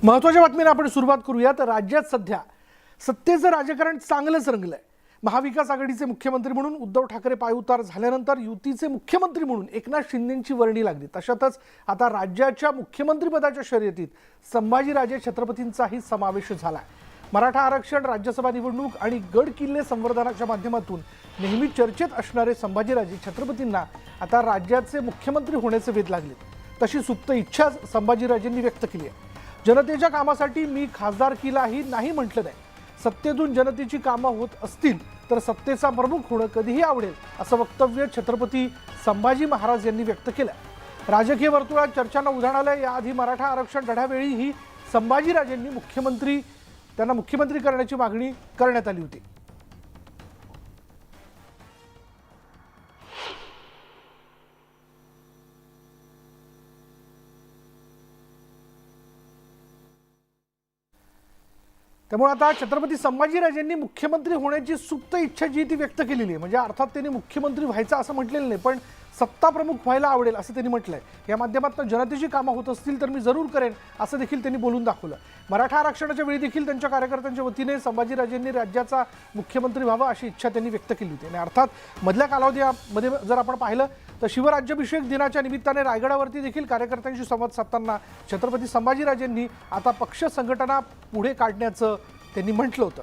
महत्त्वाच्या बातमीने आपण सुरुवात करूया। तर राज्यात सध्या सत्तेचं राजकारण चांगलंच रंगलंय। महाविकास आघाडीचे मुख्यमंत्री म्हणून उद्धव ठाकरे पायउतार झाल्यानंतर युतीचे मुख्यमंत्री म्हणून एकनाथ शिंदेंची वर्णी लागली। तशातच आता राज्याच्या मुख्यमंत्रीपदाच्या शर्यतीत संभाजीराजे छत्रपतींचाही समावेश झालाय। मराठा आरक्षण, राज्यसभा निवडणूक आणि गड किल्ले संवर्धनाच्या माध्यमातून नेहमी चर्चेत असणारे संभाजीराजे छत्रपतींना आता राज्याचे मुख्यमंत्री होण्याचे वेध लागले। तशी सुप्त इच्छा संभाजीराजेंनी व्यक्त केली आहे। जनतेच्या कामासाठी मी खासदारकीलाही नाही म्हटलं नाही। सत्तेतून जनतेची कामं होत असतील तर सत्तेचा प्रमुख होणं कधीही आवडेल, असं वक्तव्य छत्रपती संभाजी महाराज यांनी व्यक्त केलं। राजकीय वर्तुळात चर्चांना उधाण आलं। याआधी मराठा आरक्षण लढ्यावेळीही संभाजीराजेंनी त्यांना मुख्यमंत्री करण्याची मागणी करण्यात आली होती। त्यामुळे आता छत्रपती संभाजीराजेंनी मुख्यमंत्री होण्याची सुप्त इच्छा जी ती व्यक्त केलेली आहे। म्हणजे अर्थात त्यांनी मुख्यमंत्री व्हायचं असं म्हटलेलं नाही, पण सत्ता प्रमुख व्हायला आवडेल असं त्यांनी म्हटलंय। या माध्यमातून जनतेची कामं होत असतील तर मी जरूर करेन असं देखील त्यांनी बोलून दाखवलं। मराठा आरक्षणाच्या वेळी देखील त्यांच्या कार्यकर्त्यांच्या वतीने संभाजीराजेंनी राज्याचा मुख्यमंत्री व्हावा अशी इच्छा त्यांनी व्यक्त केली होती। आणि अर्थात मधल्या कालावधीमध्ये जर आपण पाहिलं तर शिवराज्याभिषेक दिनाच्या निमित्ताने रायगडावरती देखील कार्यकर्त्यांशी संवाद साधताना छत्रपती संभाजीराजेंनी आता पक्ष संघटना पुढे काढण्याचं त्यांनी म्हटलं होतं।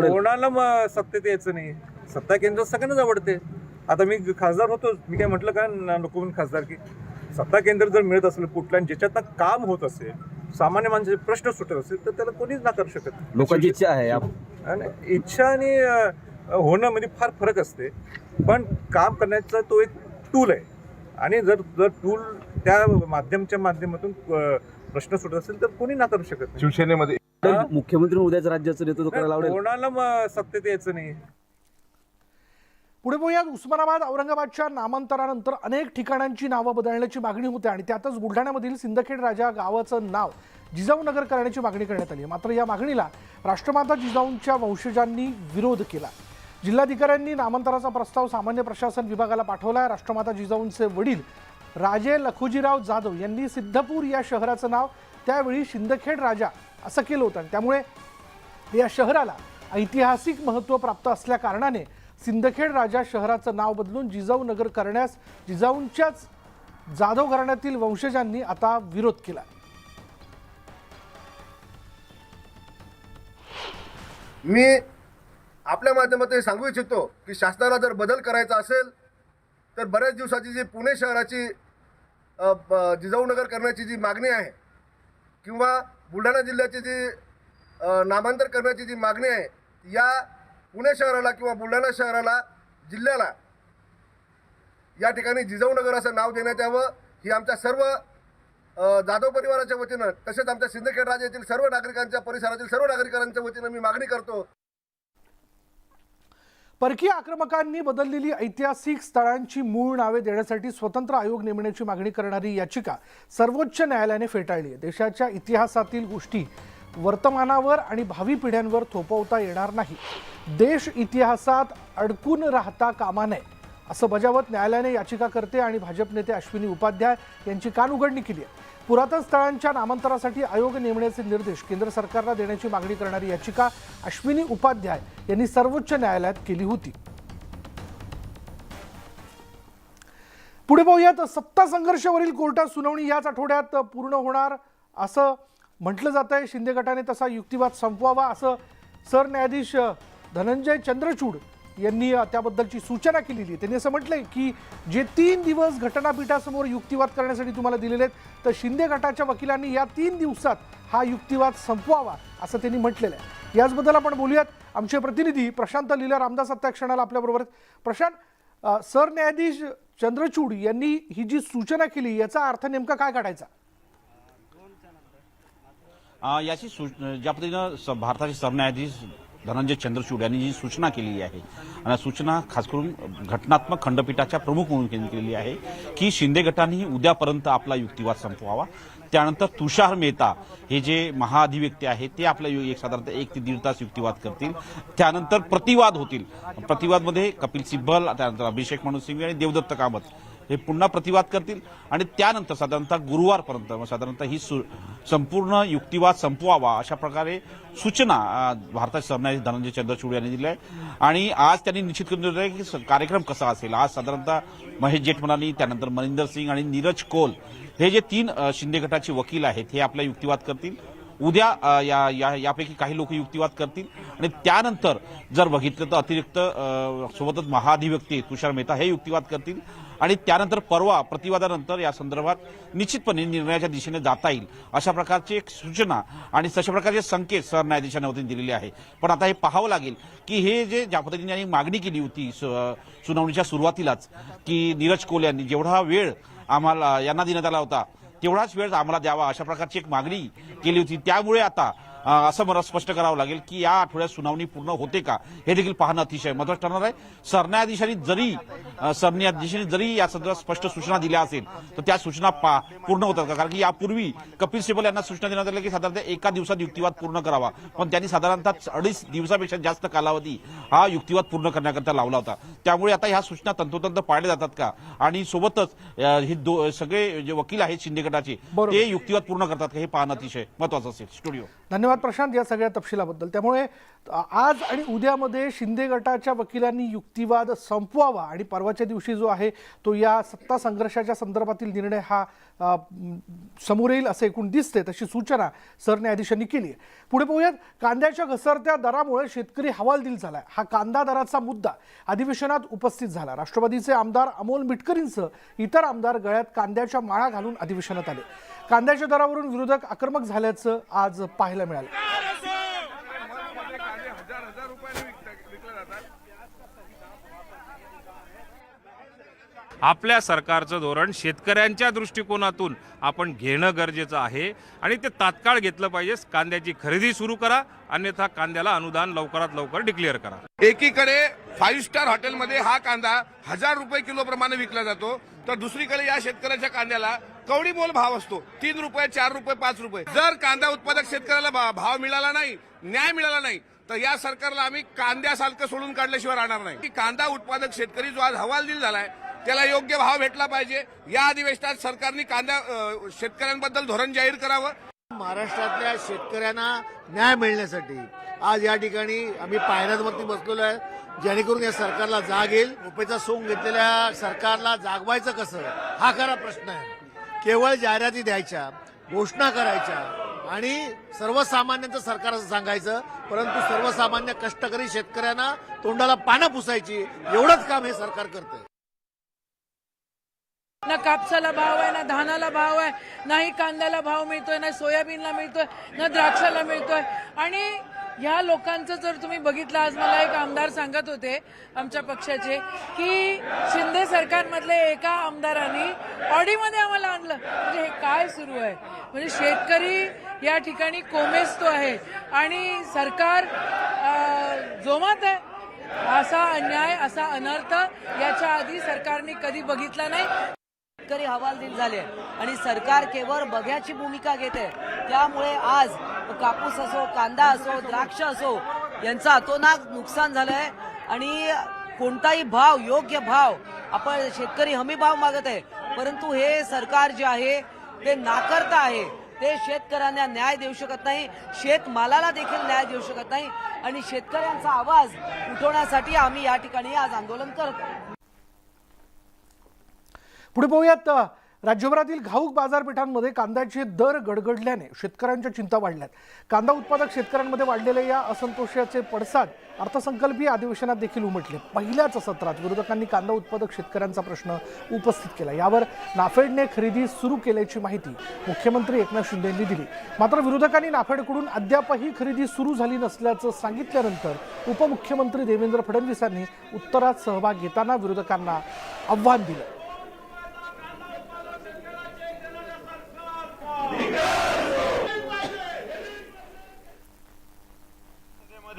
कोणाला सत्तेत यायचं नाही, सत्ता केंद्र सगळ्यांनाच आवडते। आता मी खासदार होतो, मी काय म्हटलं का नको म्हणून खासदार की सत्ता केंद्र जर मिळत असेल कुठल्या ज्याच्यात काम होत असेल, सामान्य माणसाचे प्रश्न सुटत असेल तर त्याला कोणीच नाकारू शकत नाही। लोकांची इच्छा आहे, इच्छा आणि होणं मध्ये फार फरक असते, पण काम करण्याचा तो एक टूल आहे आणि जर टूल त्या माध्यमातून प्रश्न सुटत असेल तर कोणी नाकारू शकत नाही। शिवसेनेमध्ये मुख्यमंत्री उद्याचं राज्याचं नेतृत्व करायला आवडेल, कोणाला सत्तेत यायचं नाही। पुढे बोलूयात उस्मानाबाद औरंगाबादच्या नामांतरानंतर अनेक ठिकाणांची नावं बदलण्याची मागणी होते आणि त्यातच बुलढाण्यामधील सिंदखेड राजा गावाचं नाव जिजाऊनगर करण्याची मागणी करण्यात आली। मात्र या मागणीला राष्ट्रमाता जिजाऊंच्या वंशजांनी विरोध केला। जिल्हाधिकाऱ्यांनी नामांतराचा प्रस्ताव सामान्य प्रशासन विभागाला पाठवला आहे। राष्ट्रमाता जिजाऊंचे वडील राजे लखुजीराव जाधव यांनी सिद्धपूर या शहराचं नाव त्यावेळी सिंदखेड राजा असं केलं होतं आणि त्यामुळे या शहराला ऐतिहासिक महत्त्व प्राप्त असल्या कारणाने सिंदखेड राजा शहराचं नाव बदलून जिजाऊनगर करण्यास जिजाऊंच्याच जाधव घराण्यातील वंशजांनी आता विरोध केला। मी आपल्या माध्यमातून सांगू इच्छितो की शासनाला जर बदल करायचा असेल तर बऱ्याच दिवसाची जी पुणे शहराची जिजाऊनगर करण्याची जी मागणी आहे किंवा बुलढाणा जिल्ह्याची जी नामांतर करण्याची जी मागणी आहे, या पुणे शहराला किंवा बुलढाणा शहराला जिल्ह्याला या ठिकाणी जिजाऊनगर असं नाव देण्यात यावं ही आमच्या सर्व जाधव परिवाराच्या वतीनं तसेच आमच्या सिंदखेड राज्यातील सर्व नागरिकांच्या परिसरातील सर्व नागरिकांच्या वतीनं मी मागणी करतो। परकीय आक्रमकांनी बदललेली ऐतिहासिक स्थळांची मूळ नावे देण्यासाठी स्वतंत्र आयोग नेमण्याची मागणी करणारी याचिका सर्वोच्च न्यायालयाने फेटाळली आहे। देशाच्या इतिहासातील गोष्टी वर्तमानावर आणि भावी पिढ्यांवर थोपवता येणार नाही। देश इतिहासात अडकून राहता कामा नये असं बजावत न्यायालयाने याचिकाकर्ते आणि भाजप नेते अश्विनी उपाध्याय यांची कानउघडणी केली आहे। पुरातन स्थळांच्या नामांतरासाठी आयोग नेमण्याचे निर्देश केंद्र सरकारला देण्याची मागणी करणारी याचिका अश्विनी उपाध्याय यांनी सर्वोच्च न्यायालयात केली होती। पुढे पाहूयात, सत्ता संघर्षावरील कोर्टात सुनावणी याच आठवड्यात पूर्ण होणार असं म्हटलं जात आहे। शिंदे गटाने तसा युक्तिवाद संपवावा असं सरन्यायाधीश धनंजय चंद्रचूड यांनी त्याबद्दलची सूचना केलेली आहे। त्यांनी असं म्हटलंय की जे 3 दिवस घटनापीठासमोर युक्तिवाद करण्यासाठी तुम्हाला दिलेले आहेत तर शिंदे गटाच्या वकिलांनी या 3 दिवसात हा युक्तिवाद संपवावा असं त्यांनी म्हटलेलं आहे। याचबद्दल आपण बोलूयात। आमचे प्रतिनिधी प्रशांत लीला रामदास आता क्षणाला आपल्याबरोबर। प्रशांत, सरन्यायाधीश चंद्रचूड यांनी ही जी सूचना केली याचा अर्थ नेमका काय काढायचा? याची ज्या पद्धतीनं भारताचे सरन्यायाधीश धनंजय चंद्रचूड यांनी जी सूचना केलेली आहे आणि सूचना खास करून घटनात्मक खंडपीठाच्या प्रमुख म्हणून केलेली आहे की शिंदे गटाने उद्यापर्यंत आपला युक्तिवाद संपवावा। त्यानंतर तुषार मेहता हे जे महाअधिवक्ते आहेत ते आपल्या साधारणतः 1 ते 1.5 तास युक्तिवाद करतील। त्यानंतर प्रतिवाद होतील। प्रतिवादमध्ये कपिल सिब्बल, त्यानंतर अभिषेक मनु सिंघवी आणि देवदत्त कामत हे पुन्हा प्रतिवाद करतील आणि त्यानंतर साधारणतः गुरुवारपर्यंत साधारणतः ही संपूर्ण युक्तिवाद संपवावा अशा प्रकारे सूचना भारताचे सरन्यायाधीश धनंजय चंद्रचूड यांनी दिल्या आहे। आणि आज त्यांनी निश्चित करून दिलं आहे की कार्यक्रम कसा असेल। आज साधारणतः महेश जेठमलानी, त्यानंतर मनिंदर सिंग आणि नीरज कौल हे जे 3 शिंदे गटाचे वकील आहेत हे आपला युक्तिवाद करतील। उद्या यापैकी काही लोक युक्तिवाद करतील आणि त्यानंतर जर बघितलं तर अतिरिक्त सोबतच महाधिवक्ते तुषार मेहता हे युक्तिवाद करतील आणि त्यानंतर परवा प्रतिवादानंतर या संदर्भात निश्चितपणे निर्णयाच्या दिशेने जाता येईल अशा प्रकारची एक सूचना आणि तशा प्रकारचे संकेत सरन्यायाधीशांनी वतीने दिलेले आहे। पण आता हे पाहावं लागेल की हे जे ज्या पद्धतीने यांनी मागणी केली होती सुनावणीच्या सुरुवातीलाच की नीरज कौल यांनी जेवढा वेळ आम्हाला यांना देण्यात आला होता तेवढाच वेळ आम्हाला द्यावा अशा प्रकारची एक मागणी केली होती। त्यामुळे आता असं मला स्पष्ट करावं लागेल की या आठवड्यात सुनावणी पूर्ण होते का हे देखील पाहणं अतिशय महत्त्वाचं ठरणार आहे। सरन्यायाधीशांनी जरी या संदर्भात स्पष्ट सूचना दिल्या असेल तर त्या सूचना पूर्ण होतात का? कारण की यापूर्वी कपिल सिब्बल यांना सूचना देण्यात आली की साधारणतः 1 दिवसात युक्तिवाद पूर्ण करावा, पण त्यांनी साधारणतः 2.5 दिवसापेक्षा जास्त कालावधी हा युक्तिवाद पूर्ण करण्याकरता लावला होता। त्यामुळे आता ह्या सूचना तंतोतंत पाळल्या जातात का आणि सोबतच हे सगळे जे वकील आहेत शिंदे गटाचे ते युक्तिवाद पूर्ण करतात का हे पाहणं अतिशय महत्त्वाचं असेल। स्टुडिओ धन्यवाद प्रशांत या सगळ्या तपशिलाबद्दल। त्यामुळे आज आणि उद्यामध्ये शिंदे गटाच्या वकिलांनी युक्तिवाद संपवावा आणि परवाच्या दिवशी जो आहे तो या सत्ता संघर्षाच्या संदर्भातील निर्णय हा समोर येईल असं एकूण दिसते, तशी सूचना सरन्यायाधीशांनी केली आहे। पुढे पाहूयात, कांद्याच्या घसरत्या दरामुळे शेतकरी हवालदिल झालाय। हा कांदा दराचा मुद्दा अधिवेशनात उपस्थित झाला। राष्ट्रवादीचे आमदार अमोल मिटकरींसह इतर आमदार गळ्यात कांद्याच्या माळा घालून अधिवेशनात आले। कांद्याच्या दरावरून विरोधक आक्रमक झाल्याचं आज पाहायला मिळालं। आपल्या सरकारचं धोरण शेतकऱ्यांच्या दृष्टिकोनातून आपण घेणं गरजेचं आहे आणि ते तात्काळ घेतलं पाहिजे। कांद्याची खरेदी सुरू करा, अन्यथा कांद्याला अनुदान लवकरात लवकर डिक्लेअर करा। एकीकडे 5 स्टार हॉटेलमध्ये हा कांदा 1000 रुपये किलो प्रमाणे विकला जातो, तर दुसरीकडे या शेतकऱ्याच्या कांद्याला कवडी मोल भाव असतो, 3 रुपये, 4 रुपये, 5 रुपये। जर कांदा उत्पादक शेतकऱ्याला भाव मिळाला नाही, न्याय मिळाला नाही, तर या सरकारला आम्ही कांद्यासारखं सोडून काढल्याशिवाय राहणार नाही। कांदा उत्पादक शेतकरी जो आज हवालदिल झालाय त्याला योग्य भाव भेटला पाहिजे। या अधिवेशनात सरकारने कांदा शेतकऱ्यांबद्दल धोरण जाहीर करावं। महाराष्ट्रातल्या शेतकऱ्यांना न्याय मिळण्यासाठी आज या ठिकाणी आम्ही पायऱ्यांवरती बसलेलो आहे, जेणेकरून या सरकारला जाग येईल। रुपयाचा सोंग घेतलेल्या सरकारला जागवायचं कसं हा खरा प्रश्न आहे। केवळ जाहिराती द्यायच्या, घोषणा करायच्या आणि सर्वसामान्यांचं सरकार असं सांगायचं, परंतु सर्वसामान्य कष्टकरी शेतकऱ्यांना तोंडाला पानं पुसायची एवढंच काम हे सरकार करतंय। ना कापसाला भाव आहे, ना धानाला भाव आहे, नाही कांद्याला भाव मिळतोय, ना सोयाबीनला मिळतोय, ना द्राक्षाला मिळतोय। आणि ह्या लोकांचं जर तुम्ही बघितलं, आज मला एक आमदार सांगत होते आमच्या पक्षाचे की शिंदे सरकारमधले एका आमदारांनी ऑडीमध्ये आम्हाला आणलं। म्हणजे हे काय सुरू आहे? म्हणजे शेतकरी या ठिकाणी कोमेजतो आहे आणि सरकार जोमात आहे। असा अन्याय, असा अनर्थ याच्या आधी सरकारने कधी बघितला नाही। शेतकरी हवालदिल झाले आणि सरकार केवळ बघ्याची भूमिका घेते। त्यामुळे आज कापूस असो, कांदा असो, द्राक्ष असो यांचं अतोनात नुकसान झालंय आणि कोणताही भाव, योग्य भाव, आपण शेतकरी हमी भाव मागत आहे, परंतु हे सरकार जे आहे ते नाकारता आहे। ते शेतकऱ्यांना न्याय देऊ शकत नाही, शेतमालाला देखील न्याय देऊ शकत नाही आणि शेतकऱ्यांचा आवाज उठवण्यासाठी आम्ही या ठिकाणी आज आंदोलन करतो। पुढे पाहूयात, राज्यभरातील घाऊक बाजारपेठांमध्ये कांद्याचे दर गडगडल्याने शेतकऱ्यांच्या चिंता वाढल्यात। कांदा उत्पादक शेतकऱ्यांमध्ये वाढलेल्या या असंतोषाचे पडसाद अर्थसंकल्पीय अधिवेशनात देखील उमटले। पहिल्याच सत्रात विरोधकांनी कांदा उत्पादक शेतकऱ्यांचा प्रश्न उपस्थित केला। यावर नाफेडने खरेदी सुरू केल्याची माहिती मुख्यमंत्री एकनाथ शिंदे यांनी दिली। मात्र विरोधकांनी नाफेडकडून अद्यापही खरेदी सुरू झाली नसल्याचं सांगितल्यानंतर उपमुख्यमंत्री देवेंद्र फडणवीस यांनी उत्तरात सहभाग घेताना विरोधकांना आव्हान दिलं।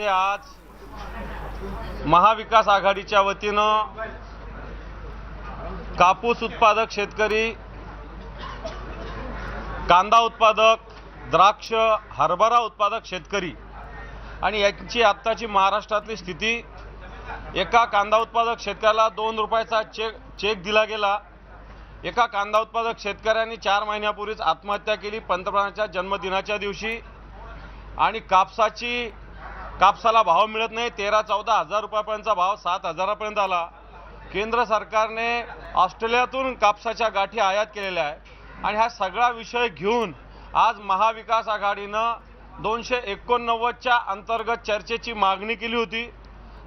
आज महाविकास आघाडीच्या वतीनं कापूस उत्पादक शेतकरी, कांदा उत्पादक, द्राक्ष, हरभरा उत्पादक शेतकरी आणि यांची आत्ताची महाराष्ट्रातली स्थिती, एका कांदा उत्पादक शेतकऱ्याला 2 रुपयाचा चेक दिला गेला एका कांदा उत्पादक शेतकऱ्यांनी 4 महिन्यापूर्वीच आत्महत्या केली पंतप्रधानांच्या जन्मदिनाच्या दिवशी. आणि कापसाला भाव मिळत नाही. 13-14 हजार रुपयापर्यंतचा भाव 7 हजारापर्यंत आला. केंद्र सरकारने ऑस्ट्रेलियातून कापसाच्या गाठी आयात केलेल्या आहे. आणि हा सगळा विषय घेऊन आज महाविकास आघाडीनं 289च्या अंतर्गत चर्चेची मागणी केली होती.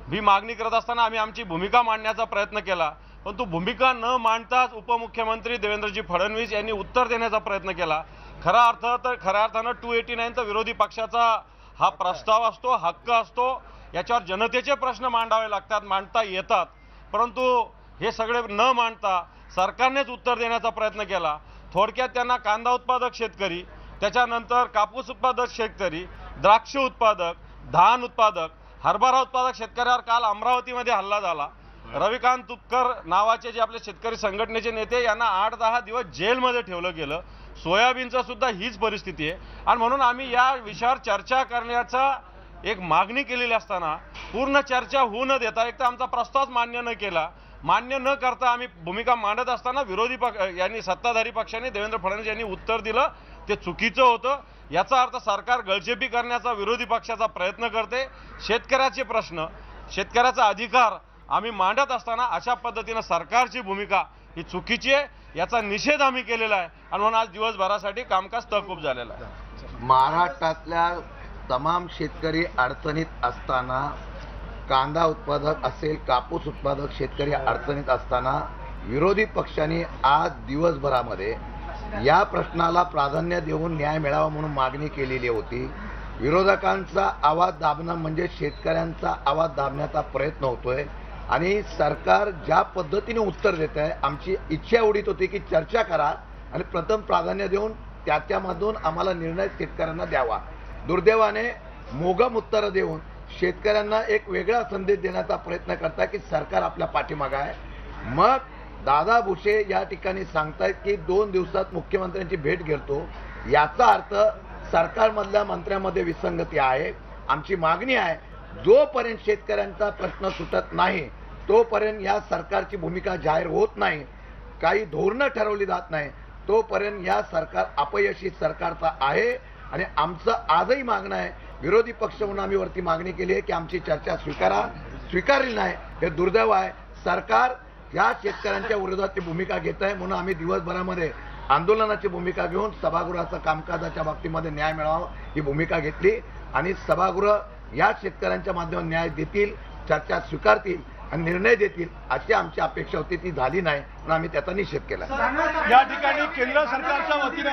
ही मागणी करत असताना आम्ही आमची भूमिका मांडण्याचा प्रयत्न केला, परंतु भूमिका न मांडताच उपमुख्यमंत्री देवेंद्रजी फडणवीस यांनी उत्तर देण्याचा प्रयत्न केला. खऱ्या अर्थानं 289 तर विरोधी पक्षाचा हा प्रस्ताव असतो, हक्क असतो. याच्यावर जनतेचे प्रश्न मांडावे लागतात, मांडता येतात. परंतु हे सगळे न मांडता सरकारनेच उत्तर देण्याचा प्रयत्न केला. थोडक्यात त्यांना कांदा उत्पादक शेतकरी, त्याच्यानंतर कापूस उत्पादक शेतकरी, द्राक्ष उत्पादक, धान उत्पादक, हरभरा उत्पादक शेतकऱ्यावर काल अमरावतीमध्ये हल्ला झाला. रविकांत तुपकर नावाचे जे आपले शेतकरी संघटनेचे नेते यांना 8-10 दिवस जेलमध्ये ठेवलं गेलं. सोयाबीनचं सुद्धा हीच परिस्थिती आहे. आणि म्हणून आम्ही या विषयावर चर्चा करण्याचा एक मागणी केलेली असताना पूर्ण चर्चा होऊ न देता एक तर आमचा प्रस्ताव मान्य न करता आम्ही भूमिका मांडत असताना विरोधी यांनी सत्ताधारी पक्षाने देवेंद्र फडणवीस यांनी उत्तर दिलं ते चुकीचं होतं. याचा अर्थ सरकार गळचेपी करण्याचा विरोधी पक्षाचा प्रयत्न करते. शेतकऱ्याचे प्रश्न, शेतकऱ्याचा अधिकार आम्ही मांडत असताना अशा पद्धतीनं सरकारची भूमिका ही चुकीची आहे. याचा निषेध आम्ही केलेला आहे आणि म्हणून आज दिवसभरासाठी कामकाज तहकूब झालेलं आहे. महाराष्ट्रातल्या तमाम शेतकरी अडचणीत असताना, कांदा उत्पादक असेल, कापूस उत्पादक शेतकरी अडचणीत असताना विरोधी पक्षांनी आज दिवसभरामध्ये या प्रश्नाला प्राधान्य देऊन न्याय मिळावा म्हणून मागणी केलेली होती. विरोधकांचा आवाज दाबणं म्हणजे शेतकऱ्यांचा आवाज दाबण्याचा प्रयत्न होतोय. आणि सरकार ज्या पद्धतीने उत्तर देत आहे, आमची इच्छा एवढीच होती की चर्चा करा आणि प्रथम प्राधान्य देऊन त्याच्यामधून आम्हाला निर्णय शेतकऱ्यांना द्यावा. दुर्दैवाने मोगम उत्तरं देऊन शेतकऱ्यांना एक वेगळा संदेश देण्याचा प्रयत्न करता की सरकार आपल्या पाठीमागं आहे. मग दादा भुसे या ठिकाणी सांगतायत की 2 दिवसात मुख्यमंत्र्यांची भेट घेतो. याचा अर्थ सरकारमधल्या मंत्र्यांमध्ये विसंगती आहे. आमची मागणी आहे, जोपर्यंत शेतकऱ्यांचा प्रश्न सुटत नाही तोपर्यंत या सरकारची भूमिका जाहीर होत नाही, काही धोरणं ठरवली जात नाही, तोपर्यंत या सरकार अपयशी सरकारचा आहे. आणि आमचं आजही मागणं आहे, विरोधी पक्ष म्हणून आम्ही वरती मागणी केली आहे की आमची चर्चा स्वीकारली नाही. हे दुर्दैव आहे. सरकार या शेतकऱ्यांच्या विरोधात भूमिका घेत आहे. म्हणून आम्ही दिवसभरामध्ये आंदोलनाची भूमिका घेऊन सभागृहाचं कामकाजाच्या बाबतीमध्ये न्याय मिळावा ही भूमिका घेतली. आणि सभागृह या शेतकऱ्यांच्या माध्यमातून न्याय देतील, चर्चा स्वीकारतील आणि निर्णय देतील अशी आमची अपेक्षा होती. ती झाली नाही म्हणून आम्ही त्याचा निषेध केला. या ठिकाणी केंद्र सरकारच्या वतीनं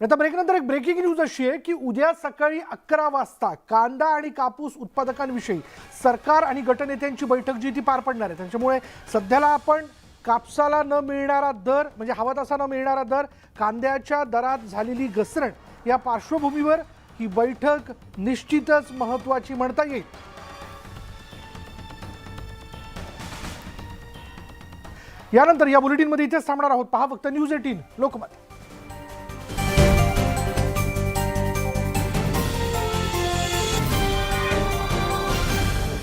आता ब्रेकनंतर एक ब्रेकिंग न्यूज अशी आहे की उद्या सकाळी 11 वाजता कांदा आणि कापूस उत्पादकांविषयी सरकार आणि गटनेत्यांची बैठक जी ती पार पडणार आहे. त्याच्यामुळे सध्याला आपण कापसाला न मिळणारा दर म्हणजे हवा तसा न मिळणारा दर, कांद्याच्या दरात झालेली घसरण या पार्श्वभूमीवर ही बैठक निश्चितच महत्त्वाची म्हणता येईल. यानंतर या बुलेटिनमध्ये इथेच थांबणार आहोत. पहा फक्त न्यूज 18 लोकमत.